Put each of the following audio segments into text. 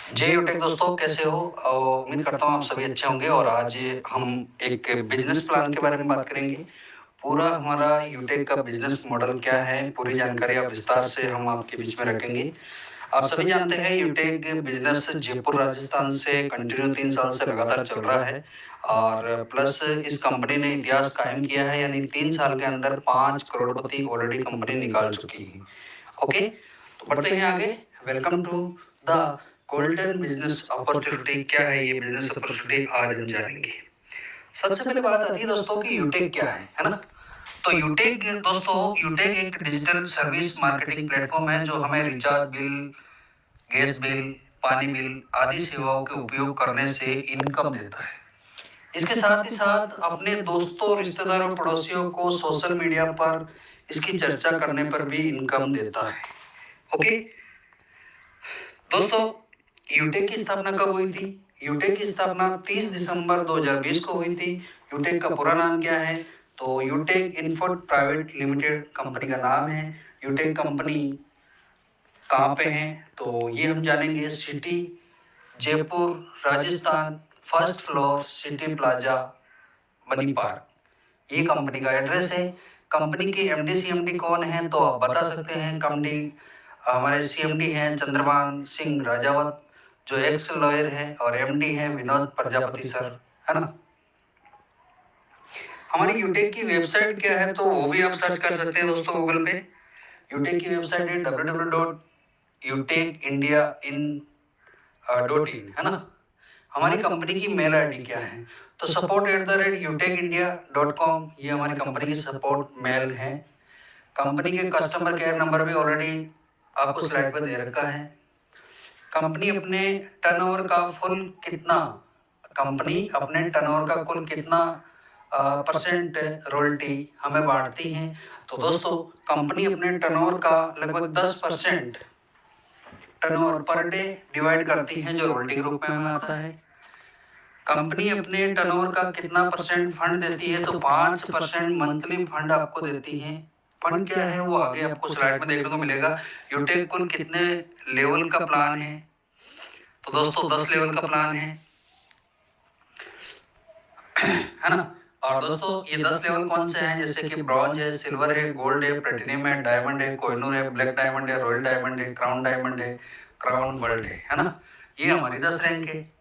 जय यूटेक दोस्तों, कैसे हो? उम्मीद करता हूँ आप सभी अच्छे होंगे। और आज हम एक बिजनेस प्लान के बारे में बात करेंगे। पूरा हमारा यूटेक का बिजनेस मॉडल क्या है, पूरी जानकारी आप विस्तार से हम आपके बीच में रखेंगे। आप सभी जानते हैं यूटेक बिजनेस जयपुर राजस्थान से कंटिन्यू 3 साल से लगातार चल रहा है। और प्लस इस कंपनी ने इतिहास कायम किया है, यानी 3 साल के अंदर 5 करोड़पति ऑलरेडी कंपनी निकाल चुकी है। ओके, तो बढ़ते हैं आगे। Welcome to the golden business opportunity. क्या है ये बिजनेस अपॉर्चुनिटी, आज हम जानेंगे। सबसे पहले बात आती है दोस्तों कि यूटेक क्या है ना? तो यूटेक दोस्तों, यूटेक एक डिजिटल सर्विस मार्केटिंग प्लेटफॉर्म है जो हमें रिचार्ज बिल, गैस बिल, पानी बिल आदि सेवाओं के उपयोग करने से इनकम देता है। इसके साथ ही साथ अपने दोस्तों, रिश्तेदारों, पड़ोसियों को सोशल मीडिया पर इसकी चर्चा करने पर भी इनकम देता है। ओके दोस्तों, यूटेक की स्थापना कब हुई थी? यूटेक की स्थापना 30 दिसंबर 2020 को हुई थी। यूटेक का पूरा नाम क्या है? तो यूटेक इन्फोट प्राइवेट लिमिटेड कंपनी का नाम है। यूटेक कंपनी कहाँ पे है? तो ये हम जानेंगे। City Jaipur Rajasthan, first floor city plaza, बनी पार्क, ये कंपनी का एड्रेस है। कंपनी के एमडी सीएमडी कौन है तो आप बता सकते हैं। कंपनी हमारे सीएमडी हैं चंद्रभान सिंह राजावत, जो एक्स लॉयर है, और एमडी हैं विनोद प्रजापति सर, है ना? हमारी यूटेक की वेबसाइट क्या है तो वो भी आप सर्च कर सकते हैं दोस्तों गूगल पे। यूटेक की वेबसाइट है www.utekindia.in, है ना? हमारी कंपनी की मेल आईडी क्या है? तो support@utekindia.com, ये हमारी कंपनी की सपोर्ट मेल है। कंपनी के कस्टमर केयर नंबर भी ऑलरेडी आपको स्लाइड पर दे रखा है। कंपनी अपने टर्नओवर का फुल कितना कंपनी अपने टर्नओवर का कुल कितना परसेंट रॉयल्टी हमें बांटती है? तो दोस्तों, कंपनी अपने टर्नओवर का लगभग 10% टर्नओवर पर डे डिवाइड करती है, जो रॉयल्टी ग्रुप में हमें आता है। कंपनी अपने टर्नओवर का कितना परसेंट फंड देती है? तो 5% मंथली फंड आपको देती है। फंड क्या है वो आगे आपको स्लाइड में देखने को मिलेगा। यूटेक कुल कितने लेवल का प्लान है? तो दोस्तों 10 लेवल का प्लान है ना? और दोस्तों ये 10 लेवल कौन से हैं? जैसे कि ब्रॉन्ज है, सिल्वर है, गोल्ड है, प्लेटिनियम है, डायमंड है, कोहिनूर है, ब्लैक डायमंड है, रॉयल डायमंड है, क्राउन वर्ल्ड है ना? ये हमारी 10 रैंक है।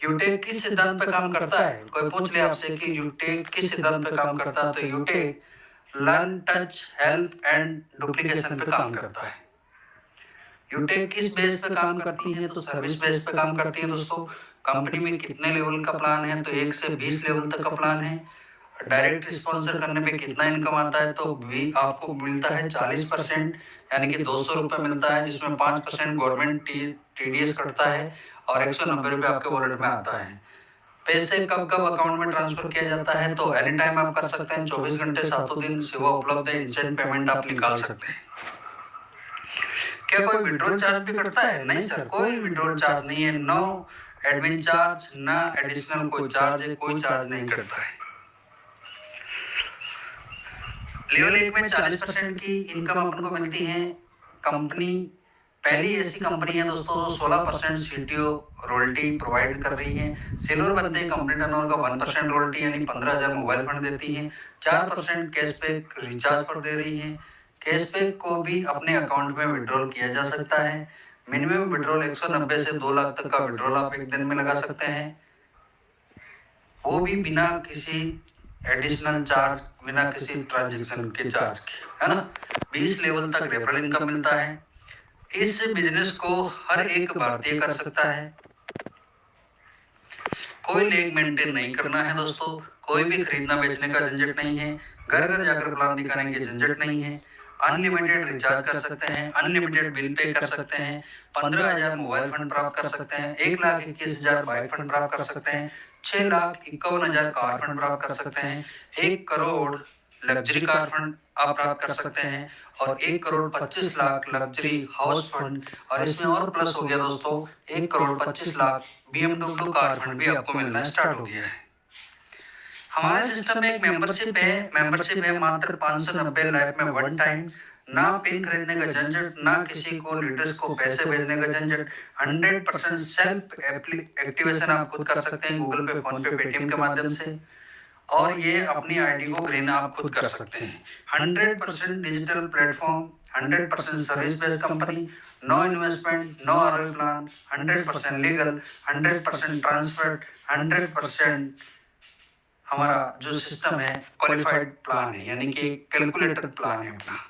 यूटेक किस सिद्धांत पे काम करता है? कोई पूछ ले आपसे कि यूटेक किस सिद्धांत पे काम करता है, तो Utech learn, touch, help and duplication पे काम करता है। यूटेक किस बेस पे काम करती है? तो सर्विस बेस पे काम करती है दोस्तों। कंपनी में कितने लेवल का प्लान है? तो 1 से 20 लेवल तक का प्लान है। डायरेक्ट स्पॉन्सर करने पे कितना इनकम आता है? तो भी आपको मिलता है 40%, यानी कि 200 रुपये मिलता है, जिसमें 5% गवर्नमेंट टीडीएस कटता है और 190 रुपये आपके वॉलेट में आता है। पैसे कब कब अकाउंट में ट्रांसफर किया जाता है? तो एनी टाइम आप कर सकते हैं, 24 घंटे सातों दिन सेवा उपलब्ध है। इंस्टेंट पेमेंट आप निकाल सकते हैं। क्या कोई विड्रॉल चार्ज भी कटता है? नहीं सर, कोई विड्रॉल चार्ज नहीं है। नो एडमिन चार्ज, ना एडिशनल कोई चार्ज है, कोई चार्ज नहीं कटता है। लेवल 1 में 40% की इनकम अपन को मिलती है। कंपनी पहली ऐसी कंपनी है दोस्तों 16% सीटीओ रॉयल्टी प्रोवाइड कर रही है। सिल्वर बनते कंपनी टर्नओवर का 1% रॉयल्टी, यानी 15,000 मोबाइल फंड देती है। 4% कैशबैक रिचार्ज पर दे रही है। कैशबैक को भी अपने अकाउंट में विड्रॉल किया जा सकता है। मिनिमम विड्रॉल 190 से 2 लाख तक का विड्रॉल आप एक दिन में लगा सकते हैं, वो भी बिना किसी एडिशनल चार्ज, बिना किसी ट्रांजैक्शन के चार्ज के, है ना? 20 लेवल तक रेफरल इनकम मिलता है। इस बिजनेस को हर एक भारतीय कर सकता है। कोई लेग मेंटेन नहीं करना है दोस्तों, कोई भी खरीदना बेचने का झंझट नहीं है, घर घर जाकर प्लान दिखाने के झंझट नहीं है। अनलिमिटेड रिचार्ज कर सकते हैं, अनलिमिटेड बिल पे कर सकते हैं, 15,000 मोबाइल फंड प्राप्त कर सकते हैं, 1,21,000 बाइक फंड प्राप्त कर सकते हैं, 6,51,000 कार फंड प्राप्त कर सकते हैं, 1 करोड़ लग्जरी कार फंड आप प्राप्त कर सकते हैं, और 1,25,00,000 लग्जरी हाउस फंड। और इसमें और प्लस हो गया दोस्तों, 1,25,00,000 BMW कार फंड भी आपको मिलना स्टार्ट हो गया है। हमारे सिस्टम में एक मेंबरशिप है मात्र 590 लाइफ में वन टाइम, ना पेन खरीदने का झंझट, ना किसी को लीडर्स को पैसे भेजने का झंझट। 100% सेल्फ एक्टिवेशन आप खुद कर सकते हैं गूगल पे, फोन पे, पेटीएम के माध्यम से। और ये अपनी आईडी को ग्रीन आप खुद कर सकते हैं। 100% digital platform, 100% service based company, no investment, no ROI plan, 100% legal, 100% transfer, 100% हमारा जो सिस्टम है क्वालिफाइड प्लान है, यानी कि कैलकुलेटेड प्लान है अपना।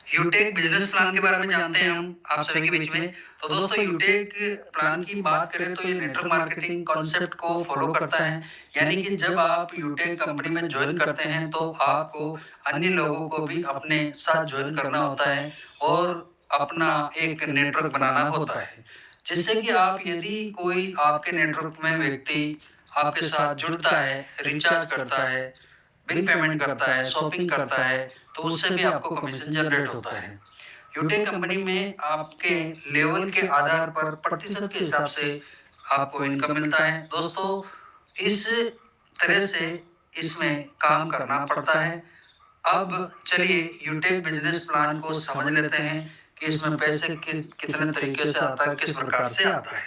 यूटेक बिजनेस प्लान के बारे में जानते हैं हम आप सभी के बीच में। तो दोस्तों यूटेक प्लान की बात करें तो ये नेटवर्क मार्केटिंग कॉन्सेप्ट को फॉलो करता है, यानी कि जब आप यूटेक कंपनी में ज्वाइन करते हैं तो आपको अन्य लोगों को भी अपने साथ ज्वाइन करना होता है और अपना एक नेटवर्क बनाना होता है, जिससे कि आप यदि कोई आपके नेटवर्क में व्यक्ति आपके साथ जुड़ता है, रिचार्ज करता है, बिल पेमेंट करता है, शॉपिंग करता है, तो उससे भी आपको कमीशन जनरेट होता है। यूटेक कंपनी में आपके लेवल के आधार पर प्रतिशत के हिसाब से आपको इनकम मिलता है। दोस्तों इस तरह से इसमें काम करना पड़ता है। अब चलिए यूटेक बिजनेस प्लान को समझ लेते हैं कि इसमें पैसे कितने तरीके से आता है, किस प्रकार से आता है।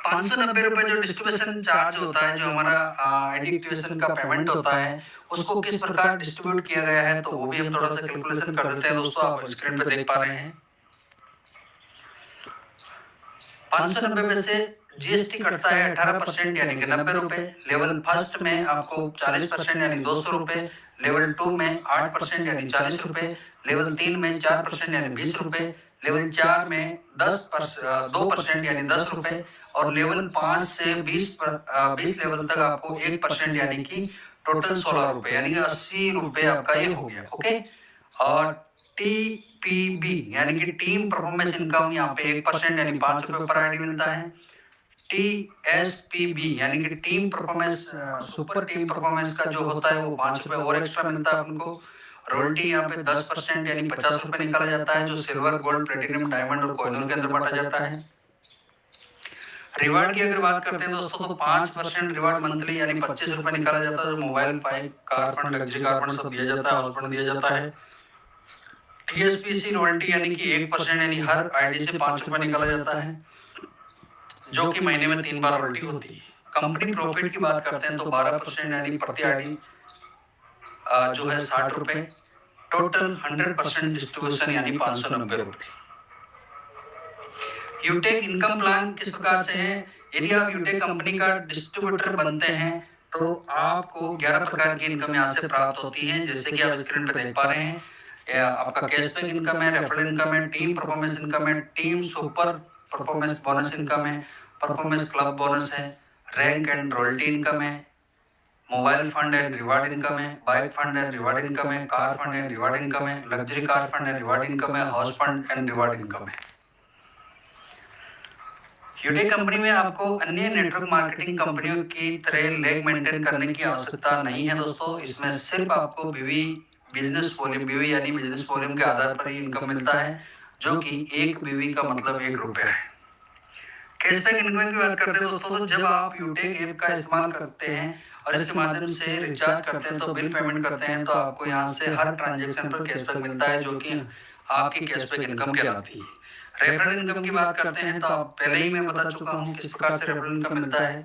590 रुपए जो डिस्ट्रीब्यूशन चार्ज होता है, जो हमारा आईडी एक्टिवेशन का पेमेंट होता है, उसको किस प्रकार डिस्ट्रीब्यूट किया गया है तो वो भी हम थोड़ा सा कैलकुलेशन कर देते हैं। दोस्तों आप स्क्रीन पे देख पा रहे हैं 590 में से जीएसटी कटता है 18% यानी कि 90 रुपए। लेवल फर्स्ट में आपको 40% यानी 200 रुपए, लेवल 2 में 8% यानी 40 रुपए, लेवल 3 में 4% यानी 20 रुपए, लेवल 4 में 2% यानी 10 रुपए, और लेवल 5 से 20 लेवल तक आपको 1% यानी कि टोटल 16 रुपए यानी कि 80 रुपए आपका ये हो गया। ओके। और टीपीबी यानी कि टीम परफॉर्मेंस इनकम यहाँ पे 1% यानी 5 रुपए पर आईडी मिलता है। टीएसपीबी यानी कि team performance super team performance का जो होता है वो 5 रुपए और एक्स्ट्रा मिलता है आपको। रॉयल्टी यहाँ पे 10% यानी 50 रुपए निकाला जाता है, जो सिल्वर, गोल्ड, प्लेटिनम, डायमंड और कॉइन के अंदर बांटा जाता है। रिवार्ड की अगर बात करते हैं दोस्तों तो 5% रिवार्ड मंथली यानी 25 रुपए निकाला जाता है, जो mobile, bike, car fund, luxury car fund सब दिया जाता है, हाउस फंड दिया जाता है। टीएसपीसी रॉयल्टी यानी कि 1% यानी हर आईडी से 5 रुपए निकाला जाता है, जो कि महीने में 3 बार रॉयल्टी होती है। कंपनी प्रॉफिट की बात करते हैं तो 12% यानी प्रति आईडी जो है 60 रुपए। टोटल 100% डिस्ट्रीब्यूशन यानी 590 रुपए। यूटेक इनकम प्लान किस प्रकार से है? यदि आप यूटेक कंपनी का डिस्ट्रीब्यूटर बनते हैं तो आपको 11 प्रकार की इनकम यहाँ से प्राप्त होती है, जैसे कि आप स्क्रीन पे देख पा रहे हैं। आपका कैशबैक इनकम है, रेफरल इनकम है, टीम परफॉर्मेंस इनकम है, team super performance bonus income है, परफॉर्मेंस क्लब बोनस है, रैंक एंड रॉयल्टी इनकम है, mobile fund and reward income है, bike fund and reward income है, car fund and reward income है, luxury car fund and reward income है, house fund and reward income है। Utech company में आपको अन्य network marketing कंपनियों की तरह लेग मेंटेन करने की आवश्यकता नहीं है दोस्तों। इसमें सिर्फ आपको बीवी बिजनेस वॉल्यूम, बीवी यानी बिजनेस वॉल्यूम के आधार पर ही इनकम मिलता है, जो कि एक बीवी का मतलब 1 रुपया है। कैशबैक इनकम की बात करते हैं दोस्तों, तो जब आप यूटेक ऐप का इस्तेमाल करते हैं और इसके माध्यम से रिचार्ज करते हैं तो बिल पेमेंट करते हैं तो आपको यहाँ से हर ट्रांजेक्शन पर कैशबैक मिलता है, जो कि आपकी कैशबैक इनकम कहलाती है। रेफरल इनकम की बात करते हैं तो आप पहले ही मैं बता चुका हूँ किस प्रकार से रेफरल इनकम मिलता है,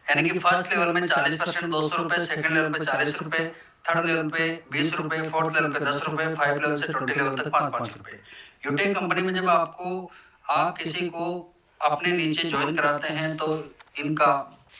यानी कि फर्स्ट लेवल में 40% 200 रुपए, सेकंड लेवल पे 40 रुपए, थर्ड लेवल पे 20 रुपए, फोर्थ लेवल पे 10 रुपए, 5 लेवल से 20 लेवल तक 5-5 रुपए। यूटेक कंपनी में जब आप किसी को अपने नीचे ज्वाइन कराते हैं तो इनका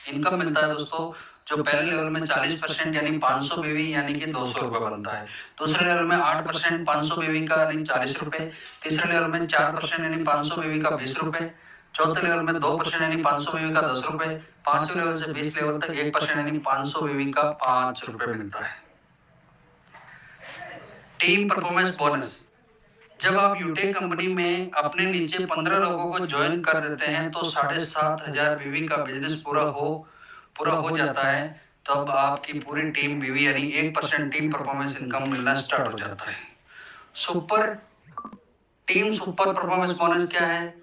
इनकम मिलता है दोस्तों, जो पहले लेवल में 40% यानी 500 बीवी यानी कि 200 रुपए बनता है। दूसरे लेवल में 8% 500 बीवी का यानी 40 रुपए, तीसरे लेवल में 4% यानी 500 बीवी का 20 रुपए, चौथे लेवल में 2% यानी 500 बीवी का 10 रुपए, पांचवें लेवल से 20 लेवल तक 1% यानी 500 बीवी का 5 रुपए मिलता है। टीम परफॉर्मेंस बोनस, जब आप यूटेक कंपनी में अपने नीचे 15 लोगों को ज्वाइन कर देते हैं तो 7,500 बीवी का बिजनेस पूरा हो जाता है, तब आपकी पूरी टीम बीवी यानी 1% टीम परफॉर्मेंस इनकम मिलना स्टार्ट हो जाता है। सुपर परफॉर्मेंस बोनस क्या है?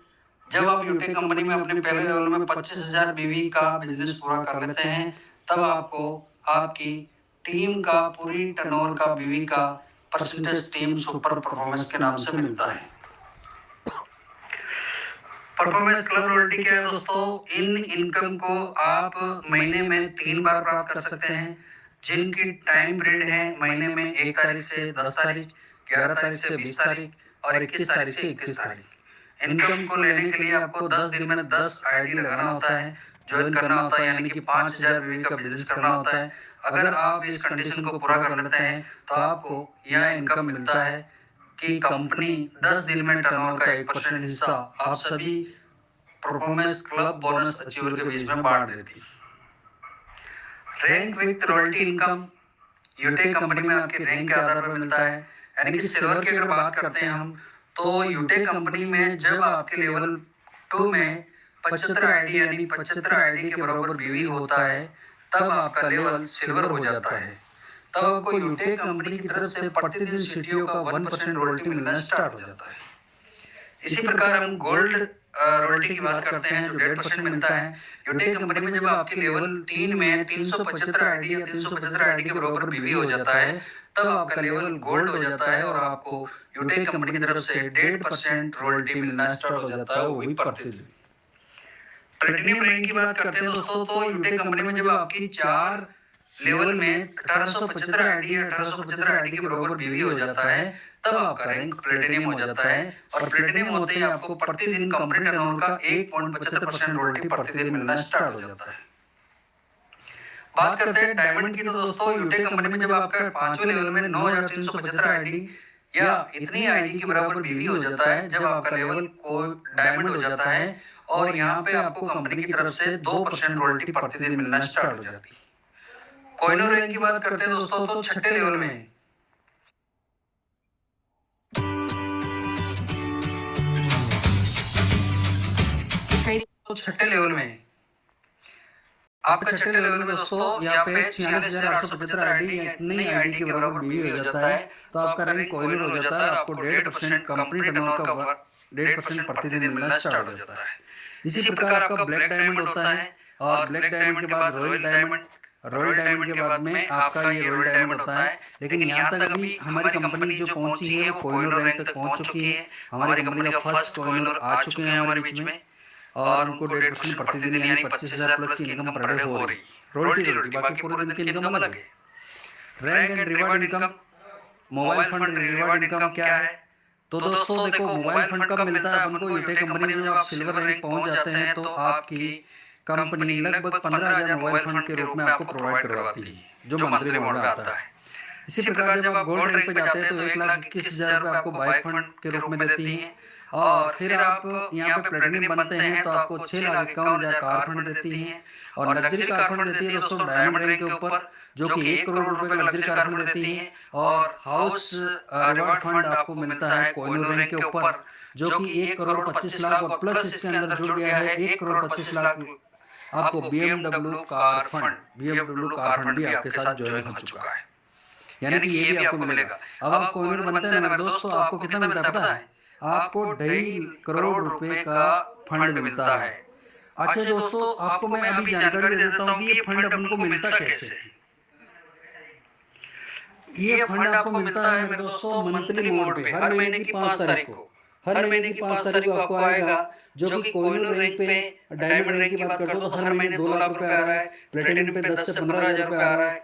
जब आप यूटेक कंपनी में अपने पहले लेवल में 25,000 बीवी का बिजनेस पूरा कर लेते हैं तब आपको आपकी टीम का पूरी टर्नओवर का बीवी का परसेंटेज टीम सुपर परफॉर्मेंस के नाम से मिलता है। परफॉर्मेंस क्लब रॉयल्टी क्या है दोस्तों? इन इनकम को आप महीने में 3 बार प्राप्त कर सकते हैं, जिनकी टाइम पीरियड है महीने में 1 तारीख से 10 तारीख, 11 तारीख से 20 तारीख और 21 तारीख से 31 तारीख। इनकम को लेने के लिए आपको 10 दिन में 10 आईडी लगाना होता है, ज्वाइन करना होता है, यानी कि 5000 वीवी का बिजनेस करना होता है। अगर आप इस कंडीशन को पूरा कर लेते हैं तो आपको यह इनकम मिलता है कि कंपनी 10 दिन में टर्नओवर का 1% हिस्सा आप सभी परफॉर्मेंस क्लब बोनस अचीवर के बीच में बांट देती। Rank with royalty income यूटेक company में आपके रैंक के आधार पर मिलता है, यानी कि सिल्वर की अगर बात करते हैं हम, तो यूटेक कंपनी में जब आपके लेवल 2 में 75 आईडी यानी 75 आईडी के बराबर बीवी होता है, तब आपका लेवल सिल्वर हो जाता है। तब आपको यूटेक कंपनी की तरफ से प्रतिदिन सीटीओ का 1% रॉयल्टी मिलना स्टार्ट हो जाता है। इसी प्रकार हम गोल्ड रॉयल्टी की बात करते हैं जो 1.5% मिलता है। यूटेक कंपनी में जब आपके लेवल 3 में 375 आईडी या 375 आईडी के बराबर बीवी हो जाता है, तब आपका लेवल गोल्ड हो जाता है और आपको यूटेक कंपनी की तरफ से 1.5% रॉयल्टी मिलना स्टार्ट हो जाता है, वो भी प्रतिदिन। प्लेटिनियम रैंक की बात करते हैं दोस्तों, तो यूटेक कंपनी में जब आपकी 4 लेवल में 1875 आईडी या 1875 आईडी के बराबर बीवी हो जाता है, तब आपका रैंक प्लेटिनियम हो जाता है। और प्लेटिनियम होते ही आपको प्रतिदिन कंपनी टर्नओवर का 1.75% रॉयल्टी प्रतिदिन मिलना स्टार्ट हो जाता है। बात करते हैं डायमंड की, तो दोस्तों यूटेक कंपनी में जब आपका 5वें लेवल में 9375 आईडी या इतनी आईडी के बराबर बीवी हो जाता है, जब आपका लेवल को डायमंड हो जाता है और यहाँ पे आपको कंपनी की तरफ से 2% रॉयल्टी प्रतिदिन मिलना स्टार्ट हो जाती है। कॉइनर रैंक की बात करते हैं दोस्तों, तो 6ठे लेवल में छठे लेवल में आपका 6ठे लेवल में दोस्तों यहाँ पे 46,875 आईडी या इतनी आईडी के बराबर बीवी हो जाता है, तो आपका रैंक कॉइनर हो जाता है। आपको 1.5% कंपनी टर्नओवर का 1.5% प्रतिदिन मिलना स्टार्ट हो जाता है। इसी प्रकार आपका ब्लैक डायमंड होता है और ब्लैक डायमंड के बाद रॉयल डायमंड, रॉयल डायमंड के बाद में आपका ये रॉयल डायमंड होता है। लेकिन यहाँ तक अभी हमारी कंपनी जो पहुंची है वो कॉइनर रैंक तक पहुंच चुकी है। हमारी कंपनी का फर्स्ट कॉइनर आ चुके हैं हमारे बीच में और उनको 1.5% प्रतिदिन यानी 25,000 प्लस की इनकम पर डे हो रही रॉयल्टी। बाकी पूरे दिन की इनकम अलग है। Rank and reward income, mobile fund reward income क्या है? तो दोस्तों देखो, मोबाइल फंड कब मिलता है अपन को? यूटेक कंपनी में जब आप सिल्वर रैंक पहुंच जाते हैं तो आपकी कंपनी लगभग 15,000 मोबाइल फंड के रूप में आपको प्रोवाइड करवाती है, जो मंथली मोड में आता है। इसी प्रकार जब आप गोल्ड रैंक पे जाते हैं तो 1,21,000 रुपये आपको बाइक फंड के रूप में देती है और फिर आप यहाँ पे प्लेटिनियम बनते हैं तो आपको 6,51,000 कार फंड देती हैं और लग्जरी कार फंड देती है दोस्तों डायमंड रैंक के ऊपर, जो कि 1 करोड़ रुपए का लग्जरी कार फंड देती है। और हाउस रिवार्ड फंड आपको मिलता है कॉइनर रैंक के ऊपर, जो कि 1 करोड़ 25 लाख और प्लस इसके अंदर जुड़ गया है 1 करोड़ 25 लाख आपको BMW car fund, BMW car fund भी आपके साथ ज्वाइन हो चुका है, यानी कि ये भी आपको मिलेगा। अब आप कॉइनर बनते हैं मेरे दोस्त, तो आपको कितना मिलता है पता है? आपको 2.5 करोड़ रुपए का फंड मिलता है। अच्छा दोस्तों, आपको मैं अभी जानकारी दे देता हूँ कि ये फंड अपन को मिलता कैसे है। ये फंड आपको मिलता है मेरे दोस्तों मंथली मोड पे, हर महीने की 5 तारीख को, हर महीने की 5 तारीख को आपको आएगा, जो कि कॉइनर रैंक पे डायमंड रैंक की बात करते हो तो हर महीने 2 लाख रुपए आ रहा है, प्लेटिनियम पे 10 से 15,000 रुपए आ रहा है,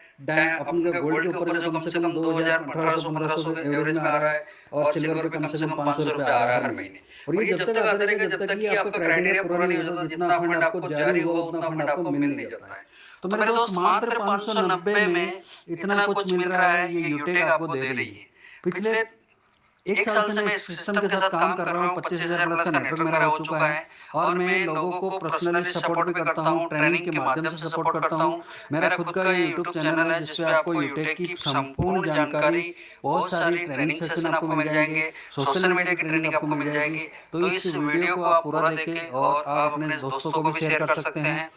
अपन का गोल्ड के ऊपर जो कम से कम 2,000 1800-1500 एवरेज में आ रहा है और सिल्वर पे कम से कम 500 रुपए आ रहा है हर महीने। और ये जब तक आता रहेगा जब तक कि आपका क्राइटेरिया पूरा नहीं हो जाता, जितना फंड आपको जारी हुआ उतना फंड आपको मिल नहीं जाता है। तो मेरे दोस्त मात्र 590 में इतना कुछ मिल रहा है, ये यूटेक आपको दे रही है। पिछले 1 साल से मैं इस सिस्टम के साथ काम कर रहा हूँ, 25,000 प्लस का नेटवर्क मेरा हो चुका है और मैं लोगों को पर्सनली सपोर्ट भी करता हूँ, ट्रेनिंग के माध्यम से सपोर्ट करता हूँ। मेरा खुद का ये यूट्यूब चैनल है जिसपे आपको यूटेक की संपूर्ण जानकारी, बहुत सारी ट्रेनिंग सेशन आपको मिल जाएंगे, सोशल मीडिया की ट्रेनिंग आपको मिल जाएगी। तो इस वीडियो को आप पूरा देखें और आप अपने दोस्तों को भी शेयर कर सकते हैं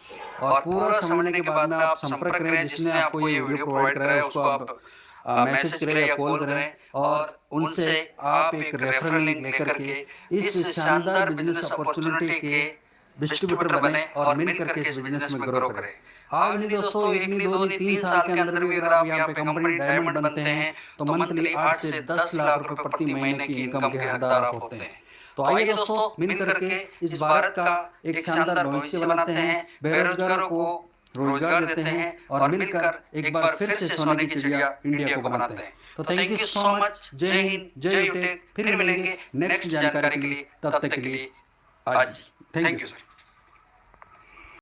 और पूरा समझने के बाद में आप संपर्क करें जिसने आपको ये वीडियो प्रोवाइड करा है, उसको आप मैसेज करें या कॉल करें और उनसे आप एक रेफरल लिंक लेकर के इस शानदार बिजनेस अपॉर्चुनिटी के डिस्ट्रीब्यूटर बने और मिल करके इस बिजनेस में ग्रो करें। आज नहीं दोस्तों, एक नहीं, दो नहीं, 3 साल के अंदर भी अगर आप यहाँ पे कंपनी डायमंड बनते हैं, तो मंथली 8 से 10 लाख रुपए प्रति महीने की इनकम के हकदार आप होते हैं। तो आइए दोस्तों, मिल करके इस भारत का एक शानदार भविष्य बनाते हैं, बेरोजगारों को रोजगार देते हैं और मिलकर एक बार फिर से सोने की चिड़िया इंडिया को बनाते हैं। तो थैंक यू सो मच। जय हिंद, जय यूटेक। फिर मिलेंगे नेक्स्ट जानकारी के लिए, तब तक के लिए आज थैंक यू सर।